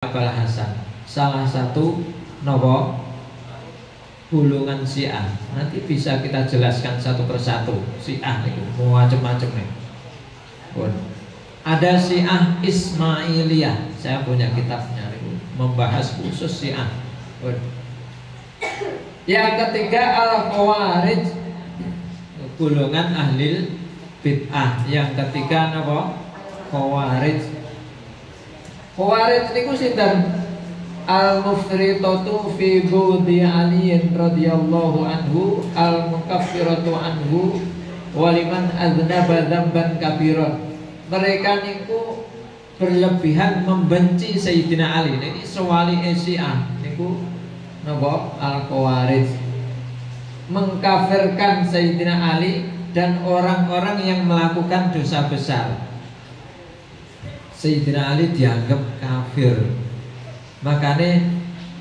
Abul Hasan, salah satu nopo gulungan Syiah. Nanti bisa kita jelaskan satu persatu. Syiah itu mau macam-macam nih. Ada Syiah Ismailiyah. Saya punya kitabnya membahas khusus Syiah. Yang ketiga Al-Khawarij, gulungan ahlil bid'ah. Yang ketiga nopo? Khawarij. Khawarij niku sinten? Al-mufritatu fi budi aliyin radhiyallahu anhu, al-mukaffiratu anhu waliman aznaba dzamban kabiran. Mereka niku berlebihan membenci Sayyidina Ali. Ini sewali Syiah niku napa? Al-Khawarij, mengkafirkan Sayyidina Ali dan orang-orang yang melakukan dosa besar. Sayyidina Ali dianggap kafir. Makanya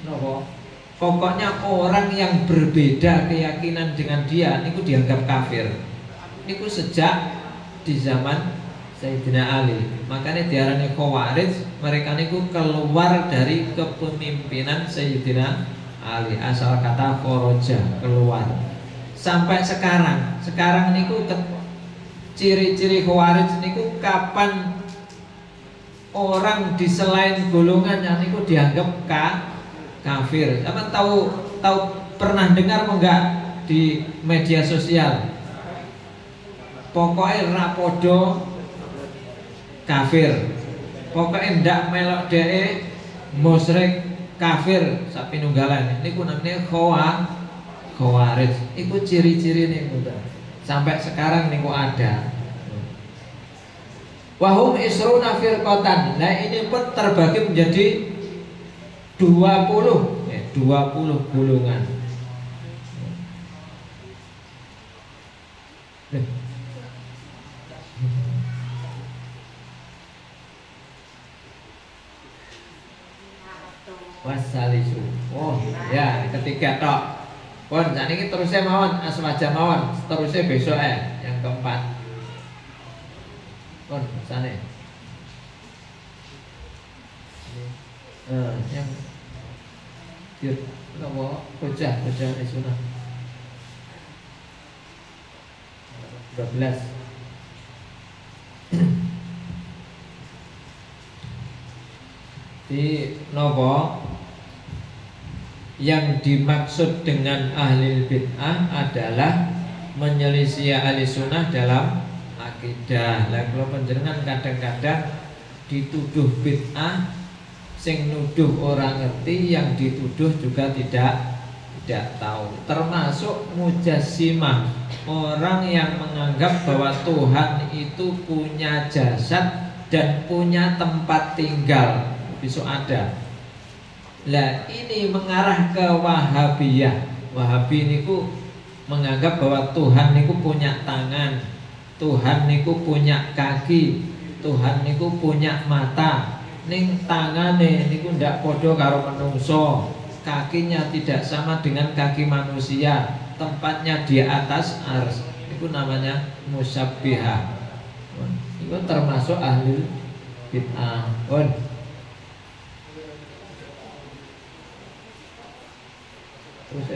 nopo? Pokoknya orang yang berbeda keyakinan dengan dia niku dianggap kafir. Niku sejak di zaman Sayyidina Ali. Makanya diarani Khawarij. Mereka niku keluar dari kepemimpinan Sayyidina Ali. Asal kata kharaja, keluar. Sampai sekarang. Sekarang niku ciri-ciri Khawarij niku kapan orang di selain golongannya niku dianggap kafir. Apa tahu pernah dengar enggak di media sosial? Pokoknya rapodo kafir. Pokoknya ndak melok dhek musyrik kafir sapi nunggalan. Niku namanya Khawarij. Iku ciri-ciri niku. Sampai sekarang niku ada. Wahum isruna firqatan. Nah ini pun terbagi menjadi 20 gulungan. Wasalisu. Oh ya, ketiga tok. Pun saat ini terusnya mawon aswaja mawon. Terusnya besok yang keempat. Kon sana. Yang dia nopo bocah sunah 12. Di nopo yang dimaksud dengan ahli bid'ah adalah menyelisih ahli sunnah dalam akidah. Lah kalau panjenengan kadang-kadang dituduh bid'ah, sing nuduh orang ngerti, yang dituduh juga tidak tahu. Termasuk mujassimah, orang yang menganggap bahwa Tuhan itu punya jasad dan punya tempat tinggal. Besok ada. Lah ini mengarah ke Wahabiyah. Wahabi niku menganggap bahwa Tuhan niku punya tangan, Tuhan niku punya kaki, Tuhan niku punya mata. Ning tangane niku ndak podo karo menungso, kakinya tidak sama dengan kaki manusia, tempatnya di atas ars. Itu namanya musyabbihah. Itu termasuk ahli bid'ah. Terus 12.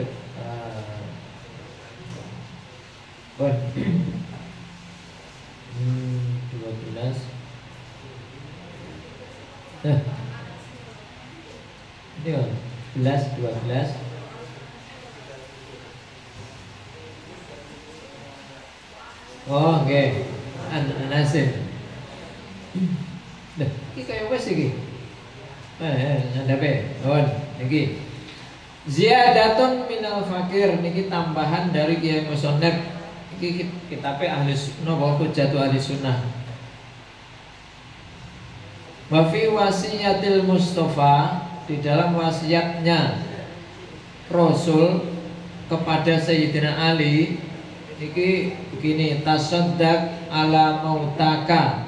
Ini 12. Oh, oke. Nasib. Dah, iki kaya wis iki. Ngandape. Niki. Ziyadatun minal fakir, niki tambahan dari Kiai Musonep. Iki kitabe ahli sunnah, hujjatu ahli sunnah. Wa fi wasiyatil Mustafa, di dalam wasiatnya Rasul kepada Sayyidina Ali niki begini, tasaddaq ala mautaka,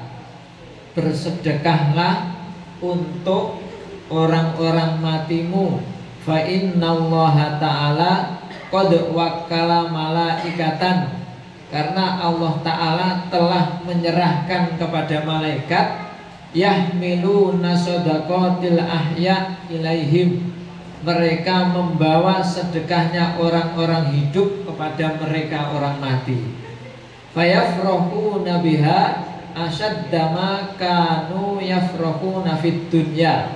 bersedekahlah untuk orang-orang matimu. Fa innallaha ta'ala qad wakkala malaikatan, karena Allah Ta'ala telah menyerahkan kepada malaikat yahmiluna shadaqatil ahya ilaihim, mereka membawa sedekahnya orang-orang hidup kepada mereka orang mati. Fayafrahuna biha asyadda ma kanu yafrahuna fid dunya,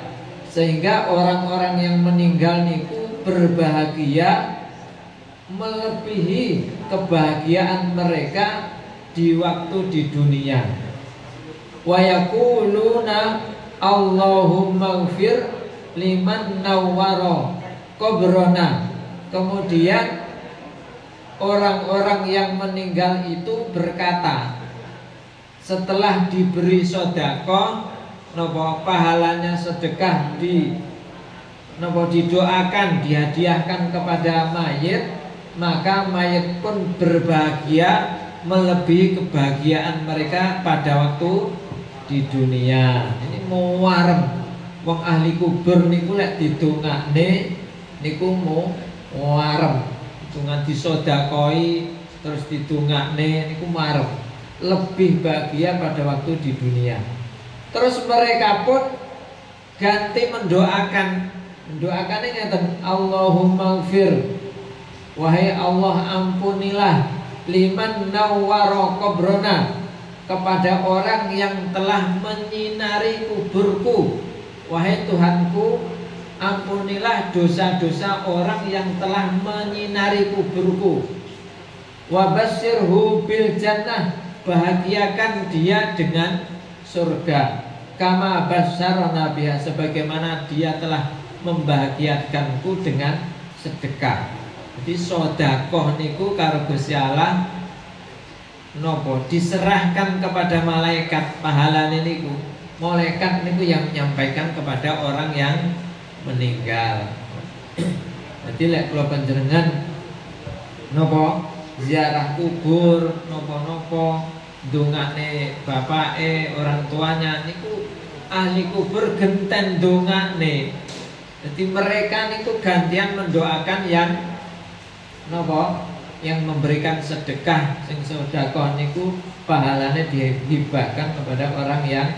sehingga orang-orang yang meninggal niku berbahagia melebihi kebahagiaan mereka di waktu di dunia. Wa yaquluna Allahumma ighfir liman nawwara qabrana. Kemudian orang-orang yang meninggal itu berkata setelah diberi sedekah, napa pahalanya sedekah didoakan, dihadiahkan kepada mayit, maka mayit pun berbahagia melebihi kebahagiaan mereka pada waktu di dunia. Ini mau warem wong ahli kubur niku lek didongakne niku mau warem, dengan disodakoi terus didongakne niku warem, lebih bahagia pada waktu di dunia. Terus mereka pun ganti mendoakannya ngeten, Allahumma ighfir, wahai Allah ampunilah, liman nawwara qabrana, kepada orang yang telah menyinari kuburku. Wahai Tuhanku, ampunilah dosa-dosa orang yang telah menyinari kuburku. Wa basyirhu bil jannah, bahagiakan dia dengan surga. Kama basyarana biha, sebagaimana dia telah membahagiakanku dengan sedekah. Jadi sedekah niku karo Gusti Allah nopo diserahkan kepada malaikat, pahalane niku malaikat niku yang menyampaikan kepada orang yang meninggal. Jadi lek kula panjenengan nopo ziarah kubur, nopo-nopo dongane bapake, orang tuanya niku ahli kubur genten dongane. Jadi mereka niku gantian mendoakan yang nopo, yang memberikan sedekah, sing sedekah niku pahalanya dihibahkan kepada orang yang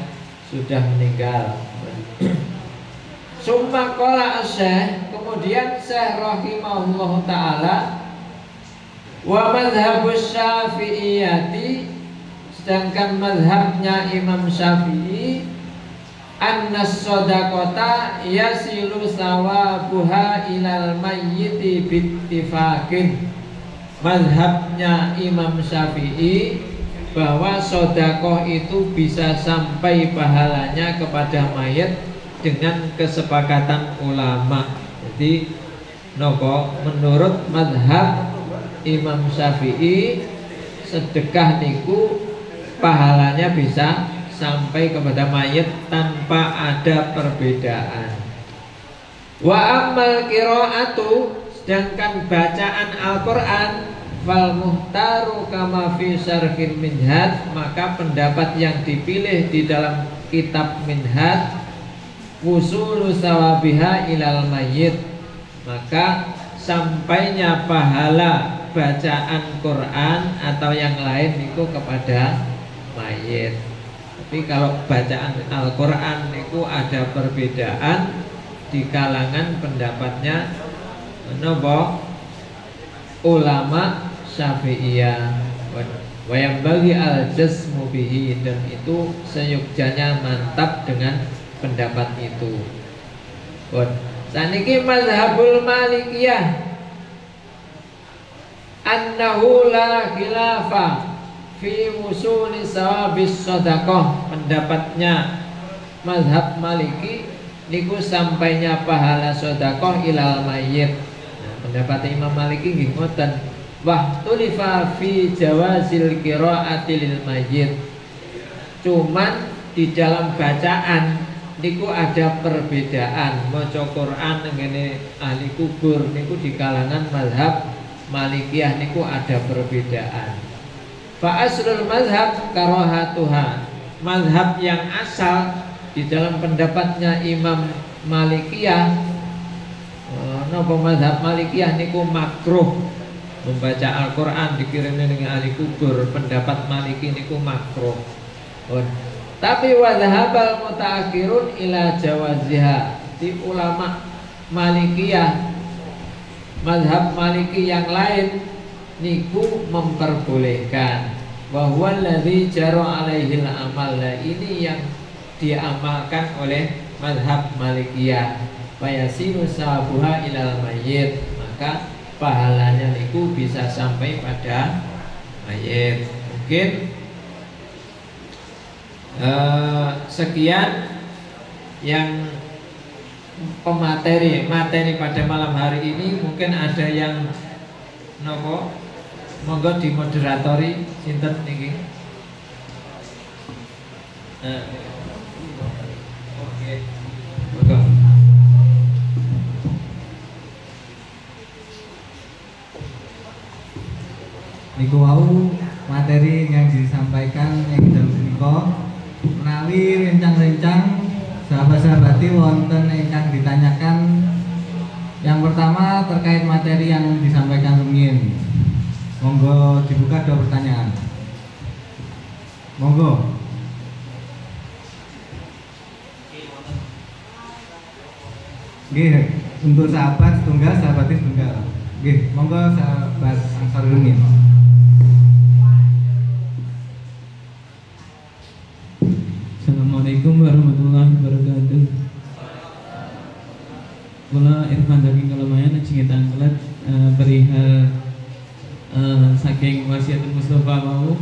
sudah meninggal. Summa qala asy-syekh, kemudian Syekh rahimahullah taala, wa madhhabus syafi'iyati, sedangkan madhabnya Imam Syafi'i, annas shadaqata yasilu sawabuha ilal mayyiti bittifaqin. Madhabnya Imam Syafi'i bahwa sedekah itu bisa sampai pahalanya kepada mayat dengan kesepakatan ulama. Jadi nopo, menurut madhab Imam Syafi'i, sedekah niku pahalanya bisa sampai kepada mayat tanpa ada perbedaan. Wa ammal qiraatu, sedangkan bacaan Al-Quran, fal muhtaru kama fi syarhil minhaj, maka pendapat yang dipilih di dalam kitab minhaj, wusulu sawabiha ilal mayyit, maka sampainya pahala bacaan Quran atau yang lain itu kepada mayit. Tapi kalau bacaan Al-Quran itu ada perbedaan di kalangan pendapatnya nopo ulama Syafi'iyah. Wa yang bagi al-jazmu bihi, dan itu seyogjanya mantap dengan pendapat itu. Saniki mazhabul Malikiyah, annahu la khilafa fi wusuli sawabis shadaqah. Pendapatnya mazhab Maliki niku sampainya pahala sedekah ilal mayyit. Nah, pendapat Imam Maliki nggih ngoten, wa tulifa fi jawazil qiraati lil mayyit. Cuman di dalam bacaan niku ada perbedaan. Maca Quran ngene ahli kubur niku di kalangan mazhab Malikiyah niku ada perbedaan. Fa aslul mazhab karahatuha. Mazhab yang asal di dalam pendapatnya Imam Malikiyah, napa mazhab Malikiyah niku makruh membaca Al-Quran dikirimnya dengan ahli kubur. Pendapat Maliki niku makruh. Tapi wadhabal mutaakhirun ila jawaziha. Di ulama Malikiyah, mazhab Maliki yang lain niku memperbolehkan. Wa huwa alladzi jara alaihil amal. Ini yang diamalkan oleh mazhab Malikiyah. Fayasiru sabuha ilal mayyit. Maka pahalanya niku bisa sampai pada mayit. Mungkin sekian yang materi pada malam hari ini. Mungkin ada yang nopo, monggo dimoderatori sinten niki. Oke. Monggo. Niku wau materi yang disampaikan yang dalam menika menawi rencang-rencang sahabat-sahabati wonten ingkang ditanyakan. Yang pertama terkait materi yang disampaikan rumiyin. Monggo dibuka dua pertanyaan. Monggo. Nggih, untuk sahabat setunggal, sahabati setunggal. Nggih, monggo sahabat Ansar rumiyin. Assalamualaikum warahmatullahi wabarakatuh. Kula Irfan dari Kalamayan ajeng tanglet perihal saking wasiatul Mustafa mau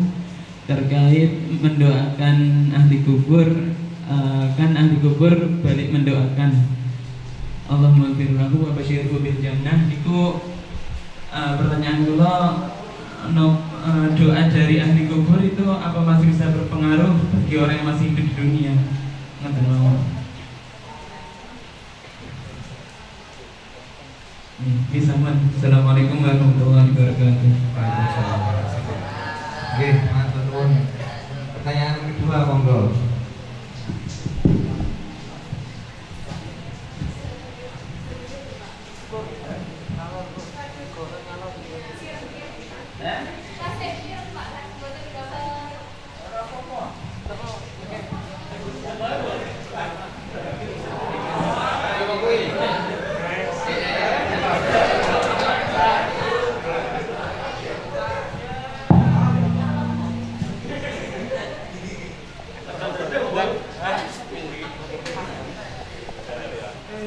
terkait mendoakan ahli kubur. Kan ahli kubur balik mendoakan Allahumma ighfir lahu wa basyirhu bil jannah. Niku pertanyaan kula, doa dari ahli kubur itu apa masih bisa berpengaruh bagi orang yang masih hidup di dunia? Ngoten mawon. Bisa, Assalamualaikum warahmatullahi wabarakatuh. Waalaikumsalam. Nggih, matur nuwun. Pertanyaan kedua monggo.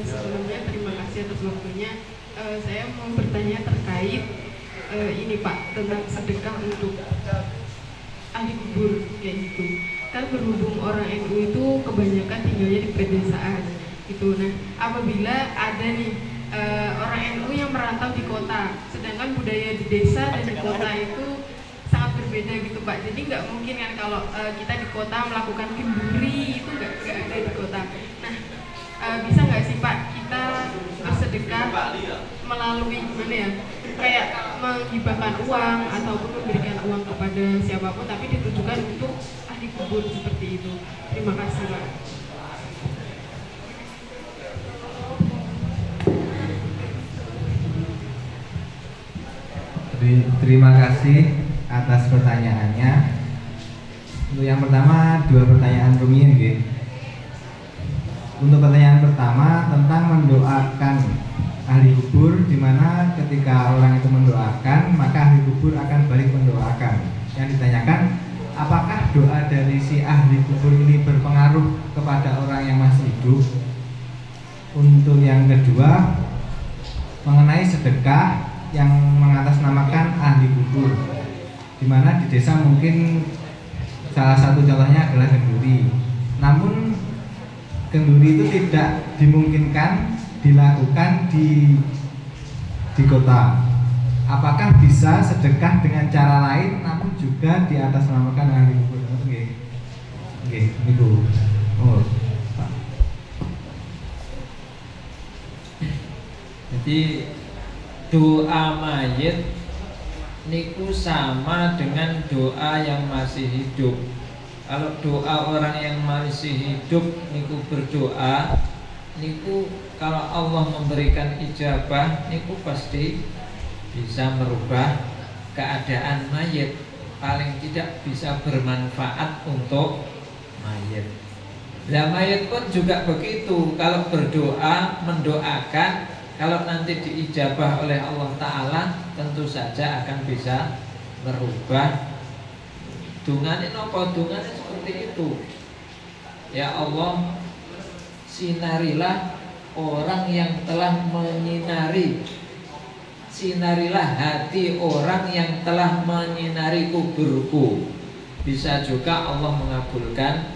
Sebelumnya terima kasih atas waktunya. Saya mau bertanya terkait ini Pak, tentang sedekah untuk ahli kubur kayak gitu. Kan berhubung orang NU itu kebanyakan tinggalnya di pedesaan gitu. Nah, apabila ada nih orang NU yang merantau di kota, sedangkan budaya di desa dan di kota itu sangat berbeda gitu Pak. Jadi nggak mungkin kan kalau kita di kota melakukan kenduri itu nggak ada di kota. Nah, bisa nggak sih Pak kita bersedekah melalui gimana ya, kayak menghibahkan uang ataupun memberikan uang kepada siapapun tapi ditujukan untuk ahli kubur seperti itu. Terima kasih Pak. Terima kasih atas pertanyaannya. Untuk yang pertama, dua pertanyaan rumiyin nggih. Untuk pertanyaan pertama tentang mendoakan ahli kubur, di mana ketika orang itu mendoakan maka ahli kubur akan balik mendoakan. Yang ditanyakan, apakah doa dari si ahli kubur ini berpengaruh kepada orang yang masih hidup? Untuk yang kedua, mengenai sedekah yang mengatasnamakan ahli kubur, di mana di desa mungkin salah satu contohnya adalah kenduri. Namun kenduri itu tidak dimungkinkan dilakukan di kota. Apakah bisa sedekah dengan cara lain namun juga di atas namakan ahli kubur? Oke, niku. Oh, Pak. Jadi doa mayit niku sama dengan doa yang masih hidup. Kalau doa orang yang masih hidup niku berdoa, niku kalau Allah memberikan ijabah, niku pasti bisa merubah keadaan mayit. Paling tidak bisa bermanfaat untuk mayit. Nah, mayit pun juga begitu. Kalau berdoa, mendoakan, kalau nanti diijabah oleh Allah Ta'ala, tentu saja akan bisa merubah dungane nopo, dungane seperti itu. Ya Allah, sinarilah orang yang telah menyinari, sinarilah hati orang yang telah menyinari kuburku. Bisa juga Allah mengabulkan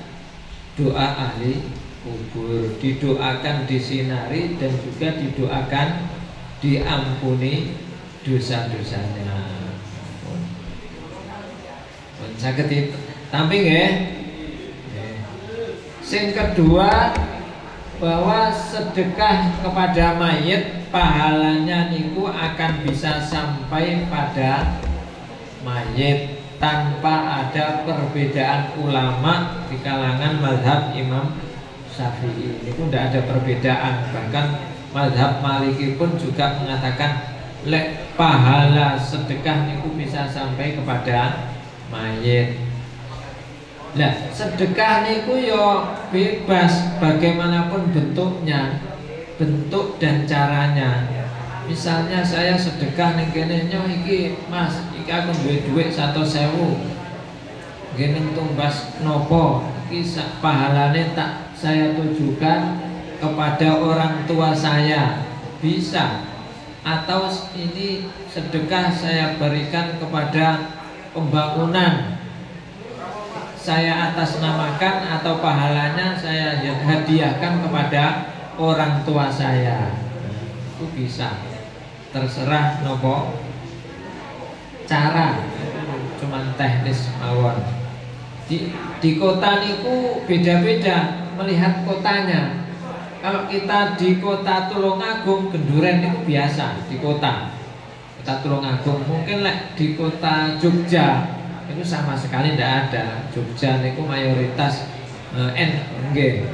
doa ahli kubur, didoakan disinari dan juga didoakan diampuni dosa-dosanya. Saged tamping ya. Yang kedua, bahwa sedekah kepada mayit pahalanya niku akan bisa sampai pada mayit tanpa ada perbedaan ulama di kalangan mazhab Imam Syafi'i. Itu tidak ada perbedaan. Bahkan mazhab Maliki pun juga mengatakan lek pahala sedekah niku bisa sampai kepada mayit. Nah, sedekah niku yo bebas bagaimanapun bentuknya, bentuk dan caranya. Misalnya saya sedekah ning kene nyo iki Mas, iki aku duwe dhuwit 100.000. Nggih tumbas nopo? Iki pahalane tak saya tujukan kepada orang tua saya. Bisa. Atau ini sedekah saya berikan kepada pembangunan, saya atasnamakan, atau pahalanya saya hadiahkan kepada orang tua saya. Itu bisa. Terserah nopo cara, cuman teknis mawon. Di kota niku beda-beda melihat kotanya. Kalau kita di kota Tulungagung, genduren itu biasa di kota Tulungagung. Mungkin di kota Jogja itu sama sekali tidak ada. Jogja niku mayoritas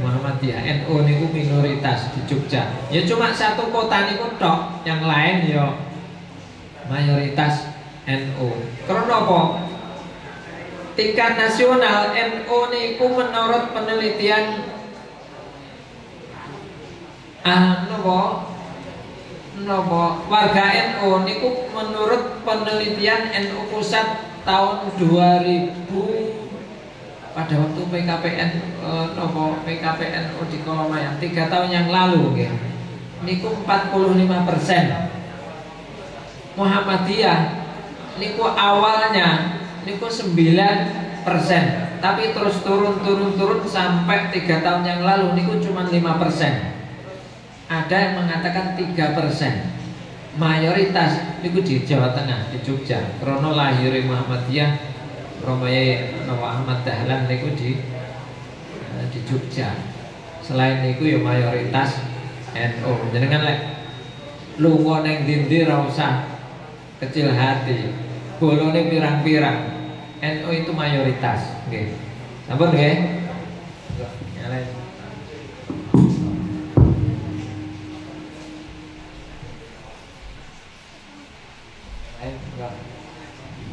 Muhammadiyah, NU niku minoritas di Jogja. Ya cuma satu kota niku tok, yang lain ya mayoritas NU. Karena apa? Tingkat nasional NU niku menurut penelitian warga NU niku menurut penelitian NU pusat tahun 2000 pada waktu PKPNU di Kolomayan 3 tahun yang lalu niku 45%. Muhammadiyah niku awalnya niku 9%, tapi terus turun sampai 3 tahun yang lalu niku cuma 5%. Ada yang mengatakan 3%. Mayoritas niku di Jawa Tengah, di Jogja. Krono lahir Muhammadiyah Romaye Ahmad Dahlan niku di Jogja. Selain niku ya mayoritas NU. Jenengan lunga ning ndi ra usah kecil hati. Bolone pirang-pirang. NU itu mayoritas, nggih. Sampun nggih? Nyalain.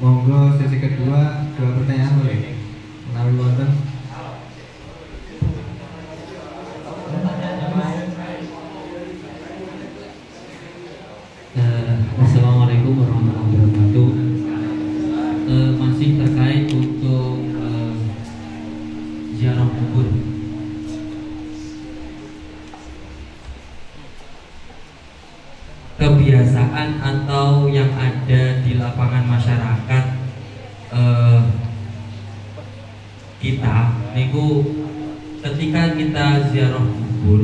Monggo sesi kedua, 2 pertanyaan boleh. Menawi wonten. Assalamualaikum warahmatullahi wabarakatuh. Masih terkait untuk ziarah kubur. Kebiasaan atau yang ada di lapangan masyarakat kita niku ketika kita ziarah kubur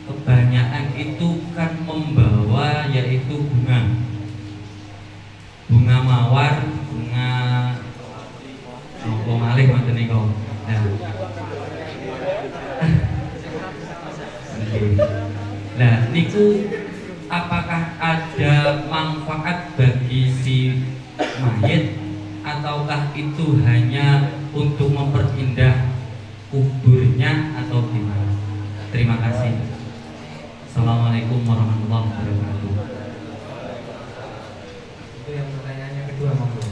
kebanyakan itu kan membawa yaitu bunga mawar, bunga malih ngoten niku. Nah, niku apakah ada manfaat bagi si mayit ataukah itu hanya untuk memperindah kuburnya atau gimana? Terima kasih. Assalamualaikum warahmatullahi wabarakatuh. Itu yang pertanyaannya kedua, monggo.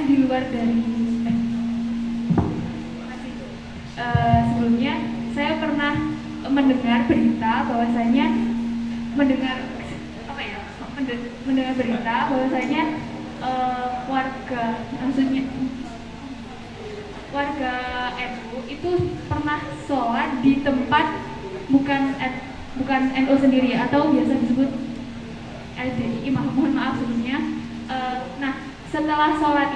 di luar dari sebelumnya saya pernah mendengar berita bahwasanya mendengar berita bahwasanya warga NU itu pernah sholat di tempat bukan NU sendiri atau biasa disebut LDI. Mohon maaf sebelumnya. Nah, setelah sholat